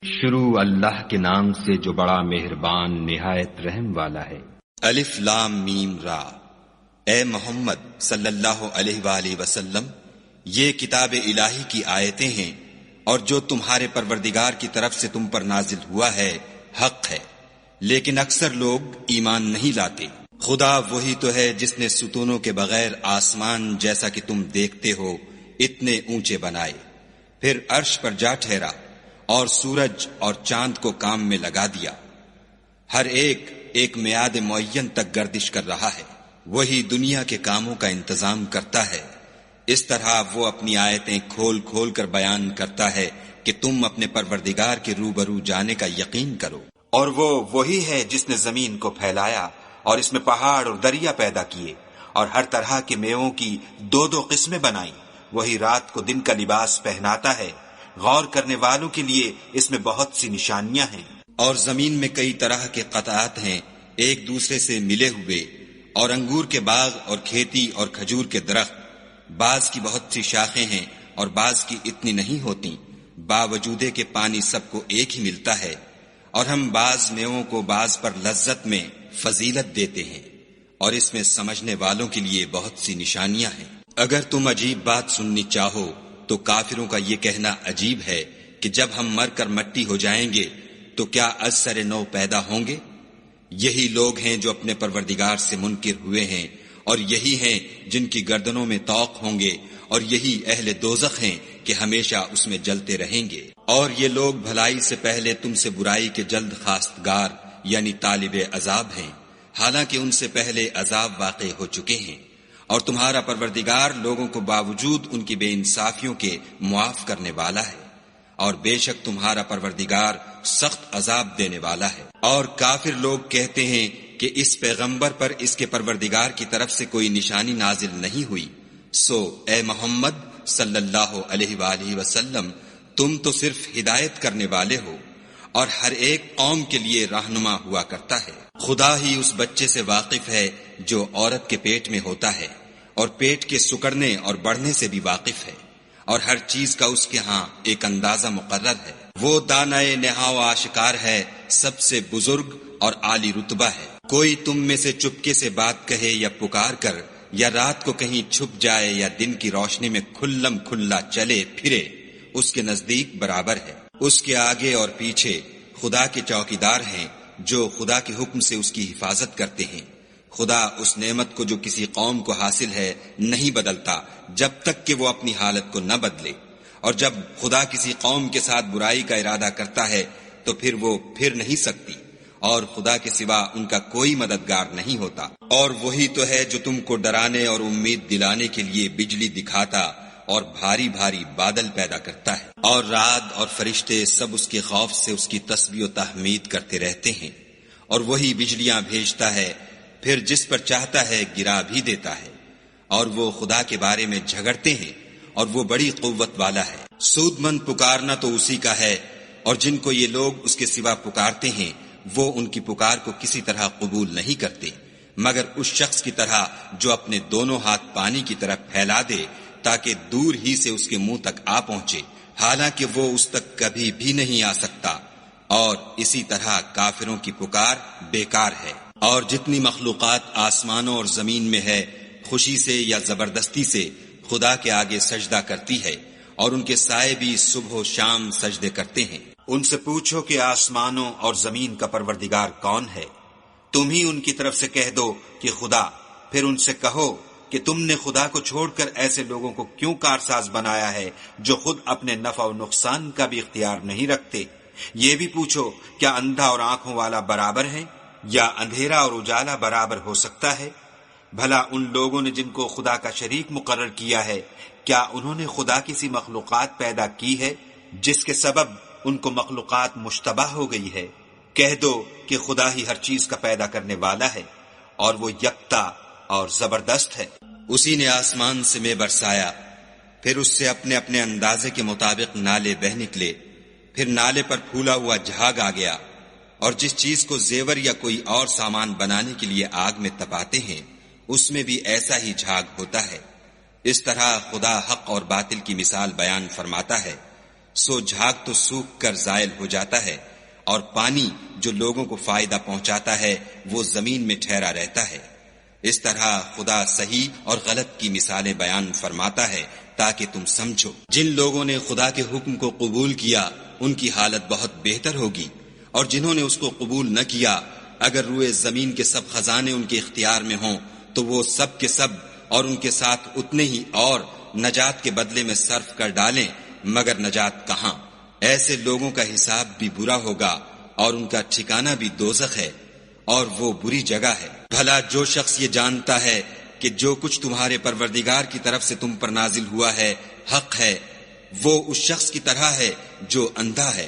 شروع اللہ کے نام سے جو بڑا مہربان نہایت رحم والا ہے۔ الف لام میم را۔ اے محمد صلی اللہ علیہ وآلہ وسلم، یہ کتاب الہی کی آیتیں ہیں اور جو تمہارے پروردگار کی طرف سے تم پر نازل ہوا ہے حق ہے، لیکن اکثر لوگ ایمان نہیں لاتے۔ خدا وہی تو ہے جس نے ستونوں کے بغیر آسمان جیسا کہ تم دیکھتے ہو اتنے اونچے بنائے، پھر عرش پر جا ٹھہرا اور سورج اور چاند کو کام میں لگا دیا، ہر ایک میعاد معین تک گردش کر رہا ہے۔ وہی دنیا کے کاموں کا انتظام کرتا ہے، اس طرح وہ اپنی آیتیں کھول کھول کر بیان کرتا ہے کہ تم اپنے پروردگار کے روبرو جانے کا یقین کرو۔ اور وہ وہی ہے جس نے زمین کو پھیلایا اور اس میں پہاڑ اور دریا پیدا کیے اور ہر طرح کے میووں کی دو دو قسمیں بنائیں۔ وہی رات کو دن کا لباس پہناتا ہے، غور کرنے والوں کے لیے اس میں بہت سی نشانیاں ہیں۔ اور زمین میں کئی طرح کے قطعات ہیں ایک دوسرے سے ملے ہوئے، اور انگور کے باغ اور کھیتی اور کھجور کے درخت، بعض کی بہت سی شاخیں ہیں اور بعض کی اتنی نہیں ہوتی، باوجود کہ پانی سب کو ایک ہی ملتا ہے۔ اور ہم بعض میووں کو بعض پر لذت میں فضیلت دیتے ہیں، اور اس میں سمجھنے والوں کے لیے بہت سی نشانیاں ہیں۔ اگر تم عجیب بات سننی چاہو تو کافروں کا یہ کہنا عجیب ہے کہ جب ہم مر کر مٹی ہو جائیں گے تو کیا از سر نو پیدا ہوں گے؟ یہی لوگ ہیں جو اپنے پروردگار سے منکر ہوئے ہیں، اور یہی ہیں جن کی گردنوں میں طوق ہوں گے، اور یہی اہل دوزخ ہیں کہ ہمیشہ اس میں جلتے رہیں گے۔ اور یہ لوگ بھلائی سے پہلے تم سے برائی کے جلد خواستگار یعنی طالب عذاب ہیں، حالانکہ ان سے پہلے عذاب واقع ہو چکے ہیں۔ اور تمہارا پروردگار لوگوں کو باوجود ان کی بے انصافیوں کے معاف کرنے والا ہے، اور بے شک تمہارا پروردگار سخت عذاب دینے والا ہے۔ اور کافر لوگ کہتے ہیں کہ اس پیغمبر پر اس کے پروردگار کی طرف سے کوئی نشانی نازل نہیں ہوئی، سو اے محمد صلی اللہ علیہ وآلہ وسلم، تم تو صرف ہدایت کرنے والے ہو، اور ہر ایک قوم کے لیے رہنما ہوا کرتا ہے۔ خدا ہی اس بچے سے واقف ہے جو عورت کے پیٹ میں ہوتا ہے، اور پیٹ کے سکڑنے اور بڑھنے سے بھی واقف ہے، اور ہر چیز کا اس کے ہاں ایک اندازہ مقرر ہے۔ وہ دانائے نہا و آشکار ہے، سب سے بزرگ اور عالی رتبہ ہے۔ کوئی تم میں سے چپکے سے بات کہے یا پکار کر، یا رات کو کہیں چھپ جائے یا دن کی روشنی میں کھلم کھلا چلے پھرے، اس کے نزدیک برابر ہے۔ اس کے آگے اور پیچھے خدا کے چوکیدار ہیں جو خدا کے حکم سے اس کی حفاظت کرتے ہیں۔ خدا اس نعمت کو جو کسی قوم کو حاصل ہے نہیں بدلتا جب تک کہ وہ اپنی حالت کو نہ بدلے، اور جب خدا کسی قوم کے ساتھ برائی کا ارادہ کرتا ہے تو پھر وہ پھر نہیں سکتی، اور خدا کے سوا ان کا کوئی مددگار نہیں ہوتا۔ اور وہی تو ہے جو تم کو ڈرانے اور امید دلانے کے لیے بجلی دکھاتا اور بھاری بھاری بادل پیدا کرتا ہے، اور رعد اور فرشتے سب اس کے خوف سے اس کی تسبیح و تحمید کرتے رہتے ہیں۔ اور وہی بجلیاں بھیجتا ہے، پھر جس پر چاہتا ہے گرا بھی دیتا ہے، اور وہ خدا کے بارے میں جھگڑتے ہیں، اور وہ بڑی قوت والا ہے۔ سود مند پکارنا تو اسی کا ہے، اور جن کو یہ لوگ اس کے سوا پکارتے ہیں وہ ان کی پکار کو کسی طرح قبول نہیں کرتے، مگر اس شخص کی طرح جو اپنے دونوں ہاتھ پانی کی طرف پھیلا دے تاکہ دور ہی سے اس کے منہ تک آ پہنچے، حالانکہ وہ اس تک کبھی بھی نہیں آ سکتا۔ اور اسی طرح کافروں کی پکار بیکار ہے۔ اور جتنی مخلوقات آسمانوں اور زمین میں ہے، خوشی سے یا زبردستی سے خدا کے آگے سجدہ کرتی ہے، اور ان کے سائے بھی صبح و شام سجدے کرتے ہیں۔ ان سے پوچھو کہ آسمانوں اور زمین کا پروردگار کون ہے؟ تم ہی ان کی طرف سے کہہ دو کہ خدا۔ پھر ان سے کہو کہ تم نے خدا کو چھوڑ کر ایسے لوگوں کو کیوں کارساز بنایا ہے جو خود اپنے نفع و نقصان کا بھی اختیار نہیں رکھتے؟ یہ بھی پوچھو کیا اندھا اور آنکھوں والا برابر ہے، یا اندھیرا اور اجالا برابر ہو سکتا ہے؟ بھلا ان لوگوں نے جن کو خدا کا شریک مقرر کیا ہے، کیا انہوں نے خدا کی سی مخلوقات پیدا کی ہے جس کے سبب ان کو مخلوقات مشتبہ ہو گئی ہے؟ کہہ دو کہ خدا ہی ہر چیز کا پیدا کرنے والا ہے، اور وہ یکتا اور زبردست ہے۔ اسی نے آسمان سے میں برسایا، پھر اس سے اپنے اپنے اندازے کے مطابق نالے بہ نکلے، پھر نالے پر پھولا ہوا جھاگ آ گیا، اور جس چیز کو زیور یا کوئی اور سامان بنانے کے لیے آگ میں تپاتے ہیں اس میں بھی ایسا ہی جھاگ ہوتا ہے۔ اس طرح خدا حق اور باطل کی مثال بیان فرماتا ہے۔ سو جھاگ تو سوکھ کر زائل ہو جاتا ہے، اور پانی جو لوگوں کو فائدہ پہنچاتا ہے وہ زمین میں ٹھہرا رہتا ہے۔ اس طرح خدا صحیح اور غلط کی مثالیں بیان فرماتا ہے تاکہ تم سمجھو۔ جن لوگوں نے خدا کے حکم کو قبول کیا ان کی حالت بہت بہتر ہوگی، اور جنہوں نے اس کو قبول نہ کیا اگر روئے زمین کے سب خزانے ان کے اختیار میں ہوں تو وہ سب کے سب اور ان کے ساتھ اتنے ہی اور نجات کے بدلے میں صرف کر ڈالیں، مگر نجات کہاں؟ ایسے لوگوں کا حساب بھی برا ہوگا اور ان کا ٹھکانہ بھی دوزخ ہے، اور وہ بری جگہ ہے۔ بھلا جو شخص یہ جانتا ہے کہ جو کچھ تمہارے پروردگار کی طرف سے تم پر نازل ہوا ہے حق ہے، وہ اس شخص کی طرح ہے جو اندھا ہے،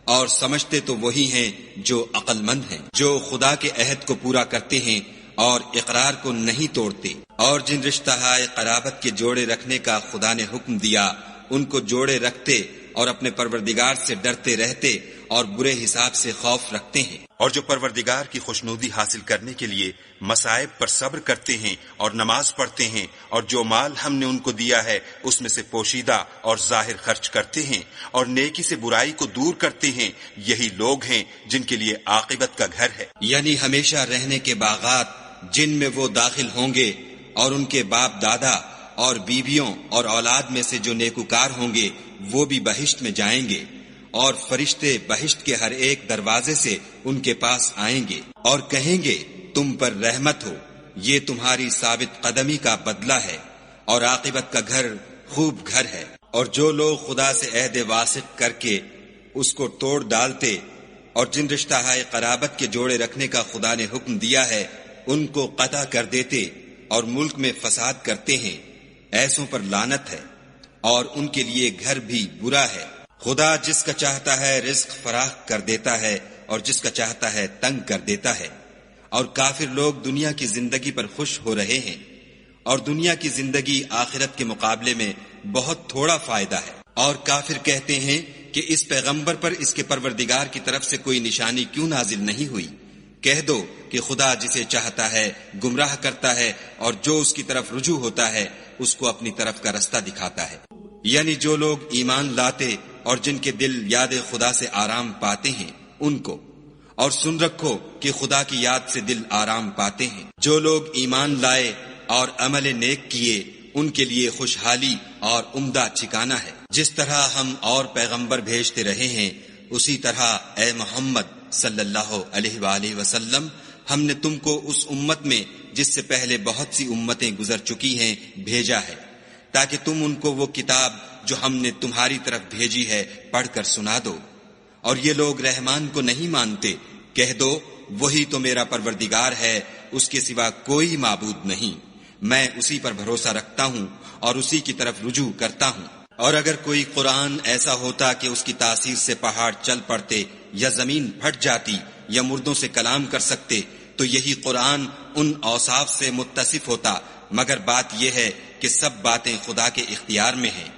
اور سمجھتے تو وہی ہیں جو عقل مند ہیں، جو خدا کے عہد کو پورا کرتے ہیں اور اقرار کو نہیں توڑتے، اور جن رشتہ قرابت کے جوڑے رکھنے کا خدا نے حکم دیا ان کو جوڑے رکھتے اور اپنے پروردگار سے ڈرتے رہتے اور برے حساب سے خوف رکھتے ہیں، اور جو پروردگار کی خوشنودی حاصل کرنے کے لیے مصائب پر صبر کرتے ہیں اور نماز پڑھتے ہیں، اور جو مال ہم نے ان کو دیا ہے اس میں سے پوشیدہ اور ظاہر خرچ کرتے ہیں، اور نیکی سے برائی کو دور کرتے ہیں، یہی لوگ ہیں جن کے لیے عاقبت کا گھر ہے۔ یعنی ہمیشہ رہنے کے باغات جن میں وہ داخل ہوں گے، اور ان کے باپ دادا اور بیویوں اور اولاد میں سے جو نیکوکار ہوں گے وہ بھی بہشت میں جائیں گے، اور فرشتے بہشت کے ہر ایک دروازے سے ان کے پاس آئیں گے اور کہیں گے تم پر رحمت ہو، یہ تمہاری ثابت قدمی کا بدلہ ہے، اور عاقبت کا گھر خوب گھر ہے۔ اور جو لوگ خدا سے عہد واسق کر کے اس کو توڑ ڈالتے اور جن رشتہ قرابت کے جوڑے رکھنے کا خدا نے حکم دیا ہے ان کو قطع کر دیتے اور ملک میں فساد کرتے ہیں، ایسوں پر لعنت ہے، اور ان کے لیے گھر بھی برا ہے۔ خدا جس کا چاہتا ہے رزق فراخ کر دیتا ہے اور جس کا چاہتا ہے تنگ کر دیتا ہے، اور کافر لوگ دنیا کی زندگی پر خوش ہو رہے ہیں، اور دنیا کی زندگی آخرت کے مقابلے میں بہت تھوڑا فائدہ ہے۔ اور کافر کہتے ہیں کہ اس پیغمبر پر اس کے پروردگار کی طرف سے کوئی نشانی کیوں نازل نہیں ہوئی؟ کہہ دو کہ خدا جسے چاہتا ہے گمراہ کرتا ہے، اور جو اس کی طرف رجوع ہوتا ہے اس کو اپنی طرف کا رستہ دکھاتا ہے۔ یعنی جو لوگ ایمان لاتے اور جن کے دل یاد خدا سے آرام پاتے ہیں ان کو، اور سن رکھو کہ خدا کی یاد سے دل آرام پاتے ہیں۔ جو لوگ ایمان لائے اور عمل نیک کیے ان کے لیے خوشحالی اور عمدہ ٹھکانہ ہے۔ جس طرح ہم اور پیغمبر بھیجتے رہے ہیں اسی طرح اے محمد صلی اللہ علیہ وآلہ وسلم ہم نے تم کو اس امت میں جس سے پہلے بہت سی امتیں گزر چکی ہیں بھیجا ہے، تاکہ تم ان کو وہ کتاب جو ہم نے تمہاری طرف بھیجی ہے پڑھ کر سنا دو۔ اور یہ لوگ رحمان کو نہیں مانتے، کہہ دو وہی تو میرا پروردگار ہے، اس کے سوا کوئی معبود نہیں، میں اسی پر بھروسہ رکھتا ہوں اور اسی کی طرف رجوع کرتا ہوں۔ اور اگر کوئی قرآن ایسا ہوتا کہ اس کی تاثیر سے پہاڑ چل پڑتے یا زمین پھٹ جاتی یا مردوں سے کلام کر سکتے تو یہی قرآن ان اوصاف سے متصف ہوتا، مگر بات یہ ہے کہ سب باتیں خدا کے اختیار میں ہیں۔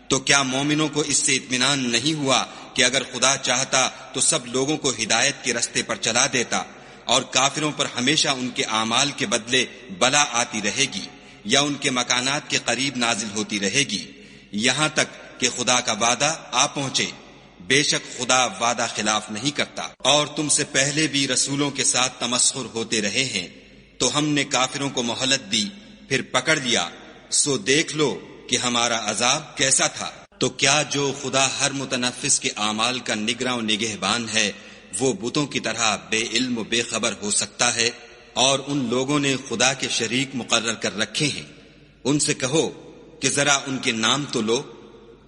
تو کیا مومنوں کو اس سے اطمینان نہیں ہوا کہ اگر خدا چاہتا تو سب لوگوں کو ہدایت کے رستے پر چلا دیتا، اور کافروں پر ہمیشہ ان کے اعمال کے بدلے بلا آتی رہے گی یا ان کے مکانات کے قریب نازل ہوتی رہے گی، یہاں تک کہ خدا کا وعدہ آ پہنچے۔ بے شک خدا وعدہ خلاف نہیں کرتا۔ اور تم سے پہلے بھی رسولوں کے ساتھ تمسخر ہوتے رہے ہیں، تو ہم نے کافروں کو مہلت دی پھر پکڑ لیا، سو دیکھ لو کہ ہمارا عذاب کیسا تھا۔ تو کیا جو خدا ہر متنفس کے اعمال کا نگراں و نگہبان ہے وہ بتوں کی طرح بے علم و بے خبر ہو سکتا ہے؟ اور ان لوگوں نے خدا کے شریک مقرر کر رکھے ہیں، ان سے کہو کہ ذرا ان کے نام تو لو۔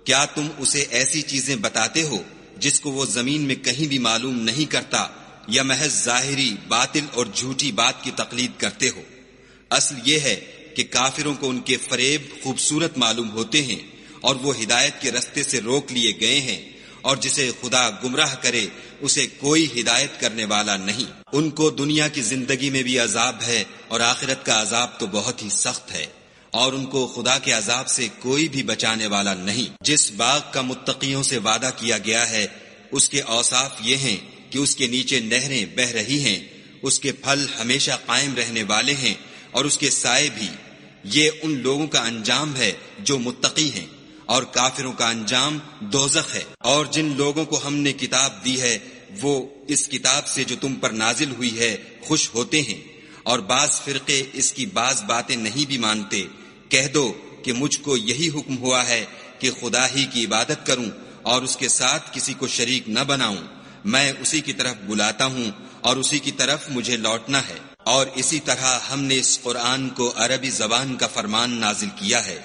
کیا تم اسے ایسی چیزیں بتاتے ہو جس کو وہ زمین میں کہیں بھی معلوم نہیں کرتا، یا محض ظاہری باطل اور جھوٹی بات کی تقلید کرتے ہو؟ اصل یہ ہے کہ کافروں کو ان کے فریب خوبصورت معلوم ہوتے ہیں، اور وہ ہدایت کے رستے سے روک لیے گئے ہیں، اور جسے خدا گمراہ کرے اسے کوئی ہدایت کرنے والا نہیں۔ ان کو دنیا کی زندگی میں بھی عذاب ہے اور آخرت کا عذاب تو بہت ہی سخت ہے، اور ان کو خدا کے عذاب سے کوئی بھی بچانے والا نہیں۔ جس باغ کا متقیوں سے وعدہ کیا گیا ہے اس کے اوصاف یہ ہیں کہ اس کے نیچے نہریں بہہ رہی ہیں، اس کے پھل ہمیشہ قائم رہنے والے ہیں اور اس کے سائے بھی۔ یہ ان لوگوں کا انجام ہے جو متقی ہیں، اور کافروں کا انجام دوزخ ہے۔ اور جن لوگوں کو ہم نے کتاب دی ہے وہ اس کتاب سے جو تم پر نازل ہوئی ہے خوش ہوتے ہیں، اور بعض فرقے اس کی بعض باتیں نہیں بھی مانتے۔ کہہ دو کہ مجھ کو یہی حکم ہوا ہے کہ خدا ہی کی عبادت کروں اور اس کے ساتھ کسی کو شریک نہ بناؤں۔ میں اسی کی طرف بلاتا ہوں اور اسی کی طرف مجھے لوٹنا ہے۔ اور اسی طرح ہم نے اس قرآن کو عربی زبان کا فرمان نازل کیا ہے،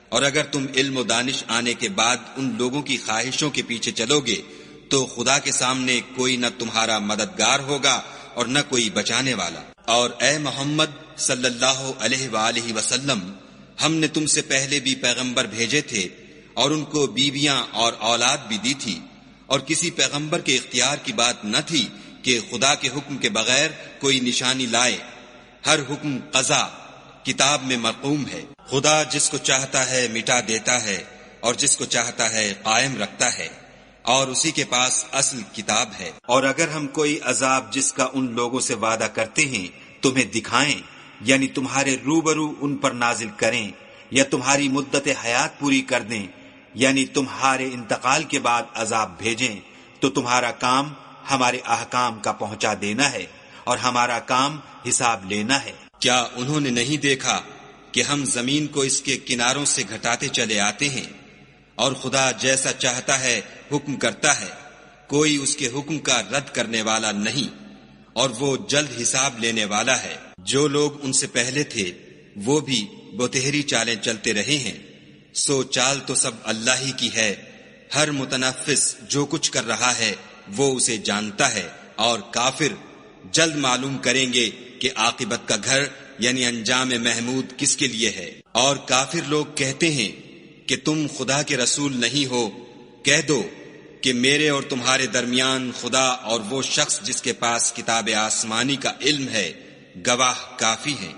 اور اگر تم علم و دانش آنے کے بعد ان لوگوں کی خواہشوں کے پیچھے چلو گے تو خدا کے سامنے کوئی نہ تمہارا مددگار ہوگا اور نہ کوئی بچانے والا۔ اور اے محمد صلی اللہ علیہ وآلہ وسلم، ہم نے تم سے پہلے بھی پیغمبر بھیجے تھے اور ان کو بیویاں اور اولاد بھی دی تھی، اور کسی پیغمبر کے اختیار کی بات نہ تھی کہ خدا کے حکم کے بغیر کوئی نشانی لائے۔ ہر حکم قضا کتاب میں مرقوم ہے۔ خدا جس کو چاہتا ہے مٹا دیتا ہے اور جس کو چاہتا ہے قائم رکھتا ہے، اور اسی کے پاس اصل کتاب ہے۔ اور اگر ہم کوئی عذاب جس کا ان لوگوں سے وعدہ کرتے ہیں تمہیں دکھائیں، یعنی تمہارے روبرو ان پر نازل کریں، یا تمہاری مدت حیات پوری کر دیں، یعنی تمہارے انتقال کے بعد عذاب بھیجیں، تو تمہارا کام ہمارے احکام کا پہنچا دینا ہے اور ہمارا کام حساب لینا ہے۔ کیا انہوں نے نہیں دیکھا کہ ہم زمین کو اس کے کناروں سے گھٹاتے چلے آتے ہیں، اور خدا جیسا چاہتا ہے حکم کرتا ہے، کوئی اس کے حکم کا رد کرنے والا نہیں، اور وہ جلد حساب لینے والا ہے۔ جو لوگ ان سے پہلے تھے وہ بھی بتہری چالیں چلتے رہے ہیں، سو چال تو سب اللہ ہی کی ہے۔ ہر متنفس جو کچھ کر رہا ہے وہ اسے جانتا ہے، اور کافر جلد معلوم کریں گے کہ عاقبت کا گھر یعنی انجام محمود کس کے لیے ہے۔ اور کافر لوگ کہتے ہیں کہ تم خدا کے رسول نہیں ہو۔ کہہ دو کہ میرے اور تمہارے درمیان خدا اور وہ شخص جس کے پاس کتاب آسمانی کا علم ہے گواہ کافی ہیں۔